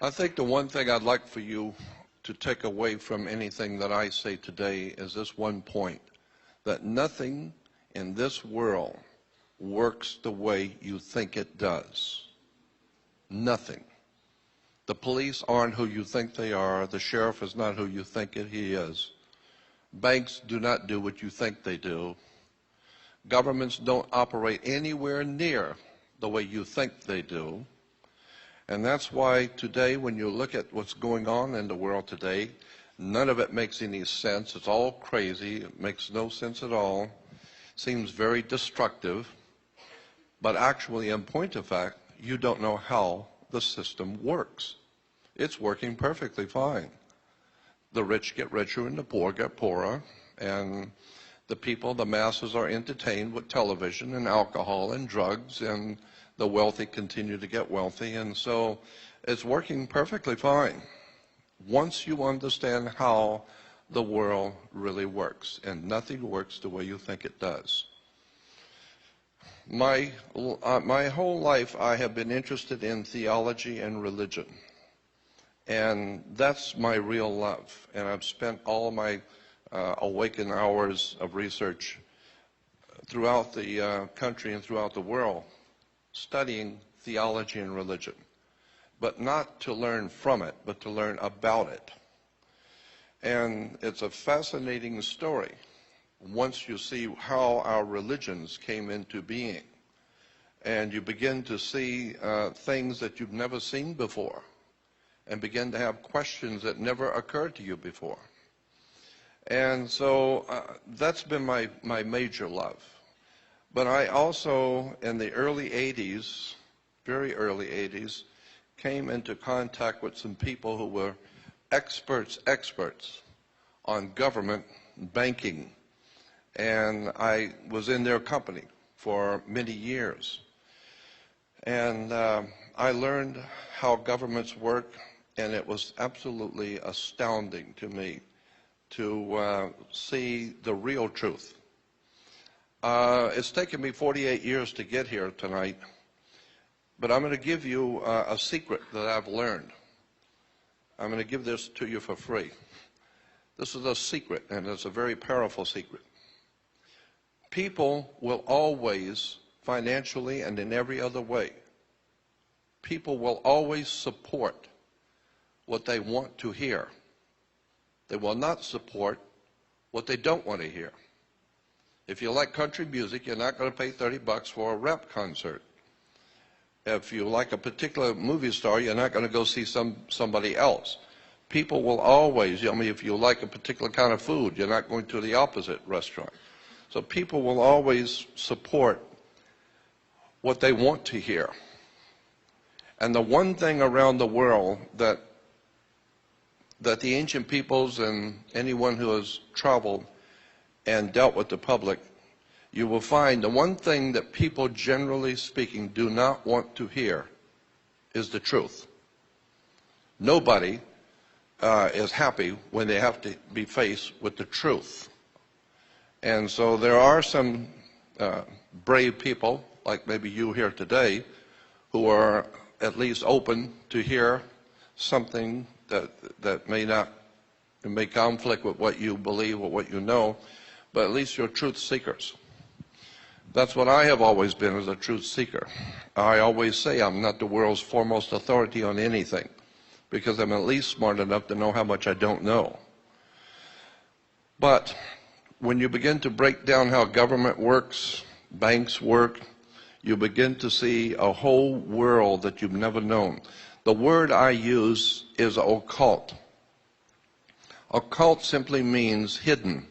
I think the one thing I'd like for you to take away from anything that I say today is this one point, that nothing in this world works the way you think it does. Nothing. The police aren't who you think they are. The sheriff is not who you think he is. Banks do not do what you think they do. Governments don't operate anywhere near the way you think they do. And that's why today, when you look at what's going on in the world today, none of it makes any sense. It's all crazy. It makes no sense at all. Seems very destructive. But actually, in point of fact, you don't know how the system works. It's working perfectly fine. The rich get richer and the poor get poorer. And the people, the masses, are entertained with television and alcohol and drugs, and the wealthy continue to get wealthy. And so it's working perfectly fine once you understand how the world really works. And nothing works the way you think it does. My whole life I have been interested in theology and religion. And that's my real love. And I've spent all my awakened hours of research throughout the country and throughout the world studying theology and religion. But not to learn from it, but to learn about it. And it's a fascinating story once you see how our religions came into being. And you begin to see things that you've never seen before, and begin to have questions that never occurred to you before. And so that's been my major love. But I also, in the early 80s, very early 80s, came into contact with some people who were experts on government banking. And I was in their company for many years. And I learned how governments work, and it was absolutely astounding to me to see the real truth. It's taken me 48 years to get here tonight, but I'm going to give you a secret that I've learned. I'm going to give this to you for free. This is a secret, and it's a very powerful secret. People will always, financially and in every other way, people will always support what they want to hear. They will not support what they don't want to hear. If you like country music, you're not going to pay $30 for a rap concert. If you like a particular movie star, you're not going to go see somebody else. People will always, if you like a particular kind of food, you're not going to the opposite restaurant. So people will always support what they want to hear. And the one thing around the world that the ancient peoples and anyone who has traveled and dealt with the public, you will find the one thing that people, generally speaking, do not want to hear is the truth. Nobody is happy when they have to be faced with the truth. And so there are some brave people, like maybe you here today, who are at least open to hear something that may conflict with what you believe or what you know, but at least you're truth seekers. That's what I have always been, as a truth seeker. I always say I'm not the world's foremost authority on anything, because I'm at least smart enough to know how much I don't know. But when you begin to break down how government works, banks work, you begin to see a whole world that you've never known. The word I use is occult. Occult simply means hidden.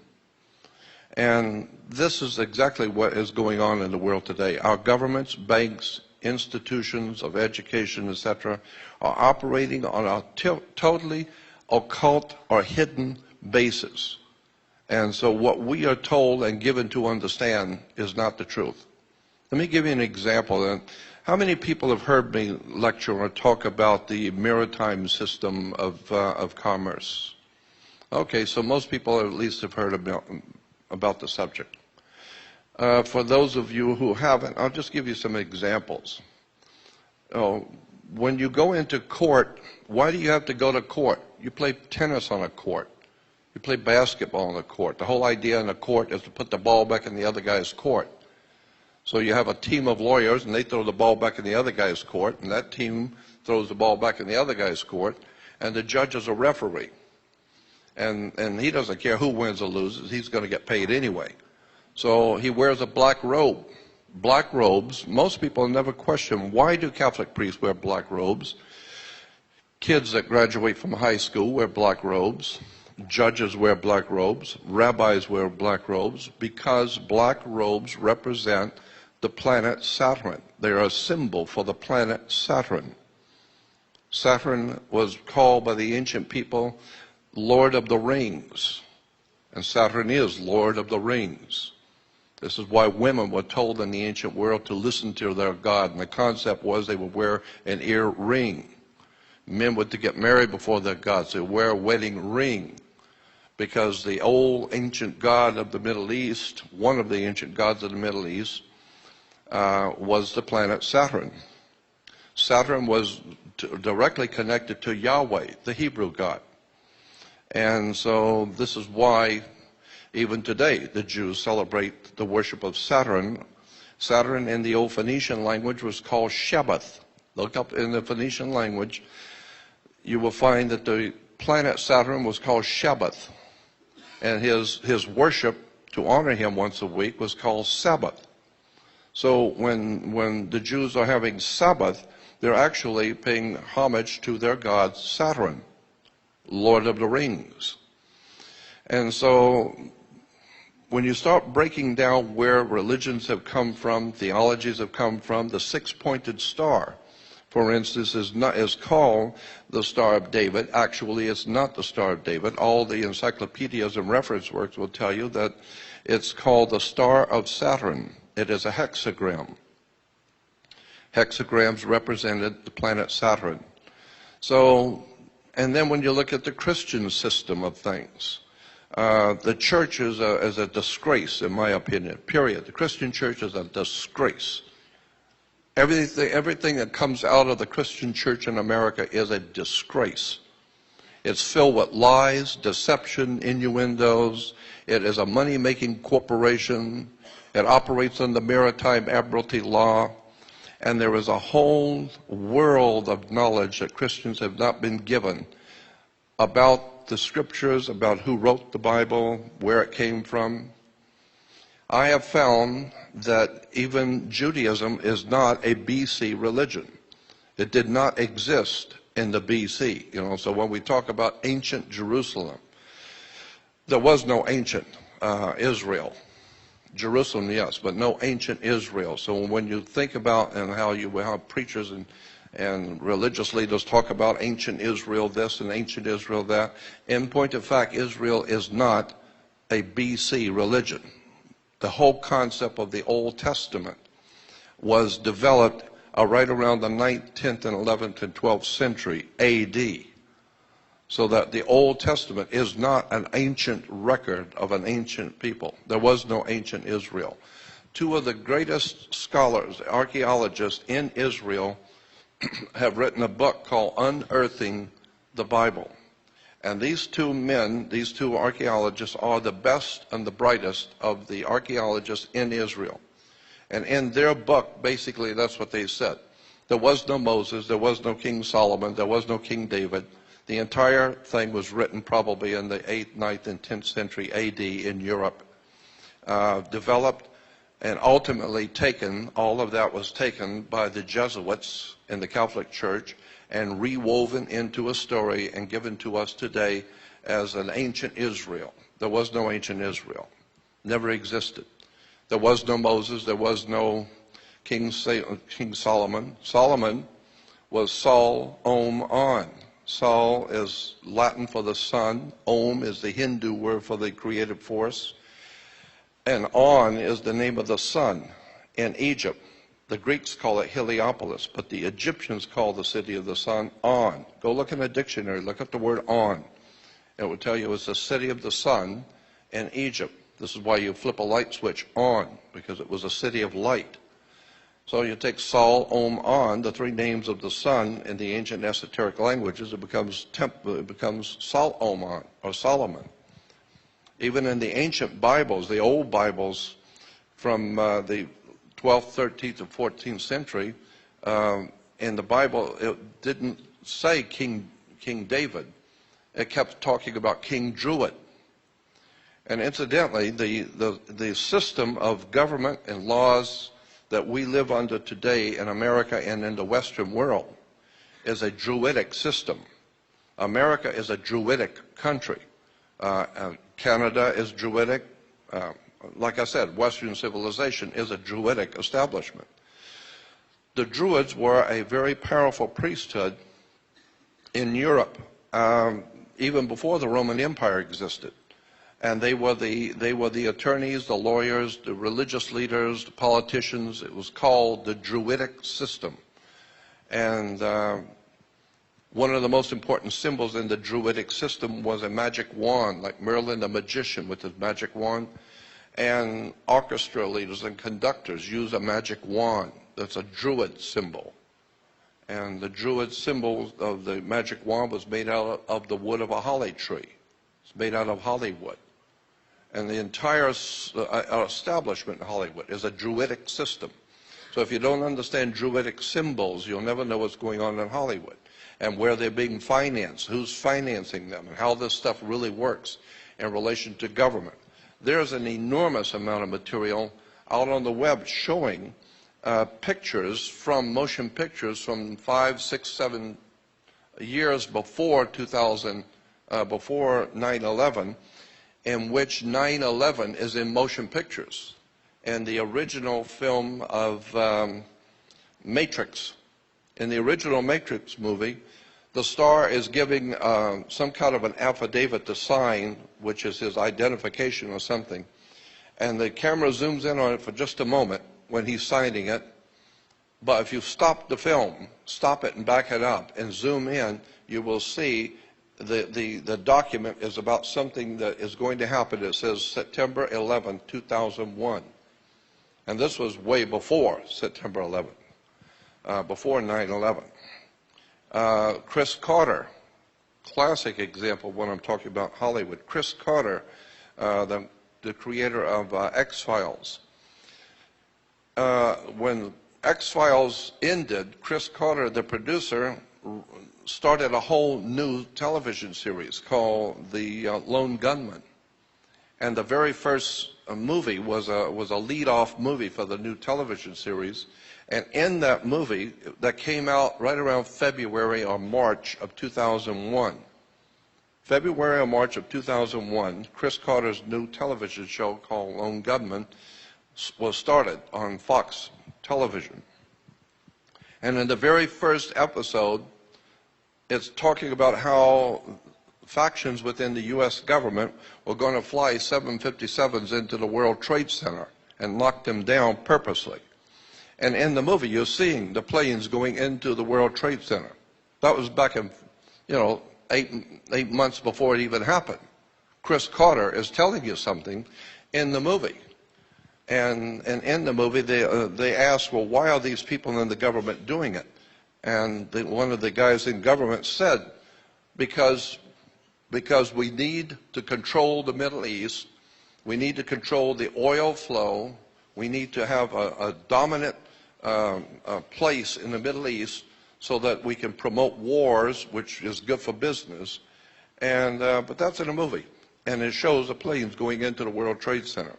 And this is exactly what is going on in the world today. Our governments, banks, institutions of education, etc., are operating on a totally occult or hidden basis. And so what we are told and given to understand is not the truth. Let me give you an example. How many people have heard me lecture or talk about the maritime system of commerce? Okay, so most people at least have heard about the subject. For those of you who haven't, I'll just give you some examples. when you go into court, why do you have to go to court? You play tennis on a court. You play basketball on a court. The whole idea in a court is to put the ball back in the other guy's court. So you have a team of lawyers, and they throw the ball back in the other guy's court, and that team throws the ball back in the other guy's court, and the judge is a referee. And he doesn't care who wins or loses. He's going to get paid anyway. So he wears a black robe. Black robes, most people never question, why do Catholic priests wear black robes? Kids that graduate from high school wear black robes. Judges wear black robes. Rabbis wear black robes because black robes represent the planet Saturn. They are a symbol for the planet Saturn. Saturn was called by the ancient people Lord of the Rings. And Saturn is Lord of the Rings. This is why women were told in the ancient world to listen to their God. And the concept was they would wear an ear ring. Men were to get married before their gods. They would wear a wedding ring. Because the old ancient god of the Middle East, one of the ancient gods of the Middle East, was the planet Saturn. Saturn was directly connected to Yahweh, the Hebrew God. And so this is why even today the Jews celebrate the worship of Saturn. Saturn in the old Phoenician language was called Shabbath. Look up in the Phoenician language. You will find that the planet Saturn was called Shabbath. And his worship to honor him once a week was called Sabbath. So when the Jews are having Sabbath, they're actually paying homage to their god Saturn, Lord of the Rings. And so when you start breaking down where religions have come from, theologies have come from, the six-pointed star, for instance, is called the Star of David. Actually, it's not the Star of David. All the encyclopedias and reference works will tell you that it's called the Star of Saturn. It is a hexagram. Hexagrams represented the planet Saturn. So, and then when you look at the Christian system of things, the church is a disgrace, in my opinion, period. The Christian church is a disgrace. Everything that comes out of the Christian church in America is a disgrace. It's filled with lies, deception, innuendos. It is a money-making corporation. It operates under maritime admiralty law. And there is a whole world of knowledge that Christians have not been given about the scriptures, about who wrote the Bible, where it came from. I have found that even Judaism is not a BC religion. It did not exist in the BC. So when we talk about ancient Jerusalem, there was no ancient Israel. Jerusalem, yes, but no ancient Israel. So when you think about and how preachers and religious leaders talk about ancient Israel this and ancient Israel that, in point of fact, Israel is not a BC religion. The whole concept of the Old Testament was developed right around the 9th, 10th, and 11th and 12th century AD. So that the Old Testament is not an ancient record of an ancient people. There was no ancient Israel. Two of the greatest scholars, archaeologists in Israel, have written a book called Unearthing the Bible. And these two men, these two archaeologists, are the best and the brightest of the archaeologists in Israel. And in their book, basically, that's what they said. There was no Moses, there was no King Solomon, there was no King David. The entire thing was written probably in the 8th, 9th, and 10th century AD in Europe. Developed and ultimately taken, all of that was taken by the Jesuits in the Catholic Church and rewoven into a story and given to us today as an ancient Israel. There was no ancient Israel. Never existed. There was no Moses. There was no King Solomon. Solomon was Sol, Om, On. Sol is Latin for the sun. Om is the Hindu word for the creative force. And On is the name of the sun in Egypt. The Greeks call it Heliopolis, but the Egyptians call the city of the sun On. Go look in a dictionary, look up the word On. It will tell you it's the city of the sun in Egypt. This is why you flip a light switch on, because it was a city of light. So you take Sol, Om, On, the three names of the sun in the ancient esoteric languages, it becomes Sol, Om, On, or Solomon. Even in the ancient Bibles, the old Bibles from the 12th, 13th, and 14th century, in the Bible, it didn't say King David. It kept talking about King Druid. And incidentally, the system of government and laws that we live under today in America and in the Western world is a Druidic system. America is a Druidic country. Canada is Druidic. Like I said, Western civilization is a Druidic establishment. The Druids were a very powerful priesthood in Europe, even before the Roman Empire existed. And they were the attorneys, the lawyers, the religious leaders, the politicians. It was called the Druidic system. And one of the most important symbols in the Druidic system was a magic wand, like Merlin the magician with his magic wand. And orchestra leaders and conductors use a magic wand. That's a Druid symbol. And the Druid symbol of the magic wand was made out of the wood of a holly tree. It's made out of Hollywood. And the entire establishment in Hollywood is a Druidic system. So if you don't understand Druidic symbols, you'll never know what's going on in Hollywood and where they're being financed, who's financing them, and how this stuff really works in relation to government. There's an enormous amount of material out on the web showing pictures from motion pictures from 5, 6, 7 years before 2000, before 9/11, in which 9/11 is in motion pictures. And the original film of Matrix, in the original Matrix movie, the star is giving some kind of an affidavit to sign, which is his identification or something. And the camera zooms in on it for just a moment when he's signing it. But if you stop the film, stop it and back it up and zoom in, you will see the document is about something that is going to happen. It says September 11, 2001. And this was way before September 11, before 9/11. Chris Carter, classic example when I'm talking about Hollywood. Chris Carter, the creator of X-Files. When X-Files ended, Chris Carter, the producer, started a whole new television series called The Lone Gunman. And the very first movie was a lead-off movie for the new television series. And in that movie, that came out right around February or March of 2001. February or March of 2001, Chris Carter's new television show called Lone Gunman was started on Fox television. And in the very first episode, it's talking about how factions within the U.S. government were going to fly 757s into the World Trade Center and knock them down purposely. And in the movie, you're seeing the planes going into the World Trade Center. That was back in, 8 months before it even happened. Chris Carter is telling you something in the movie. And in the movie, they asked, well, why are these people in the government doing it? And one of the guys in government said, because we need to control the Middle East, we need to control the oil flow, we need to have a dominant place in the Middle East so that we can promote wars, which is good for business. And but that's in a movie, and it shows the planes going into the World Trade Center.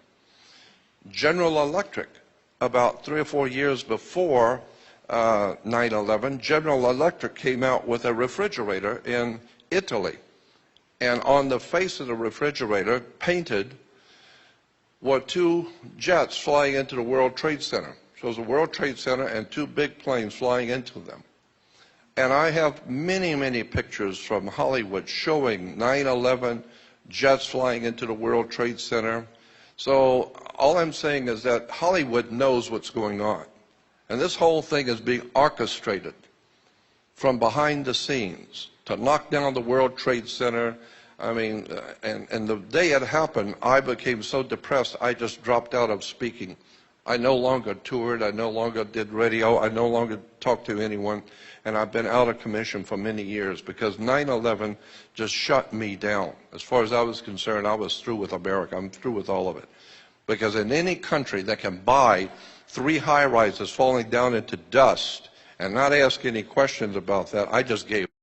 General Electric, about 3 or 4 years before 9/11, General Electric came out with a refrigerator in Italy. And on the face of the refrigerator, painted, were 2 jets flying into the World Trade Center. So it was the World Trade Center and 2 big planes flying into them. And I have many, many pictures from Hollywood showing 9/11 jets flying into the World Trade Center. So all I'm saying is that Hollywood knows what's going on. And this whole thing is being orchestrated from behind the scenes to knock down the World Trade Center. I mean, and the day it happened, I became so depressed, I just dropped out of speaking. I no longer toured. I no longer did radio. I no longer talked to anyone. And I've been out of commission for many years because 9/11 just shut me down. As far as I was concerned, I was through with America. I'm through with all of it. Because in any country that can buy 3 high-rises falling down into dust and not ask any questions about that, I just gave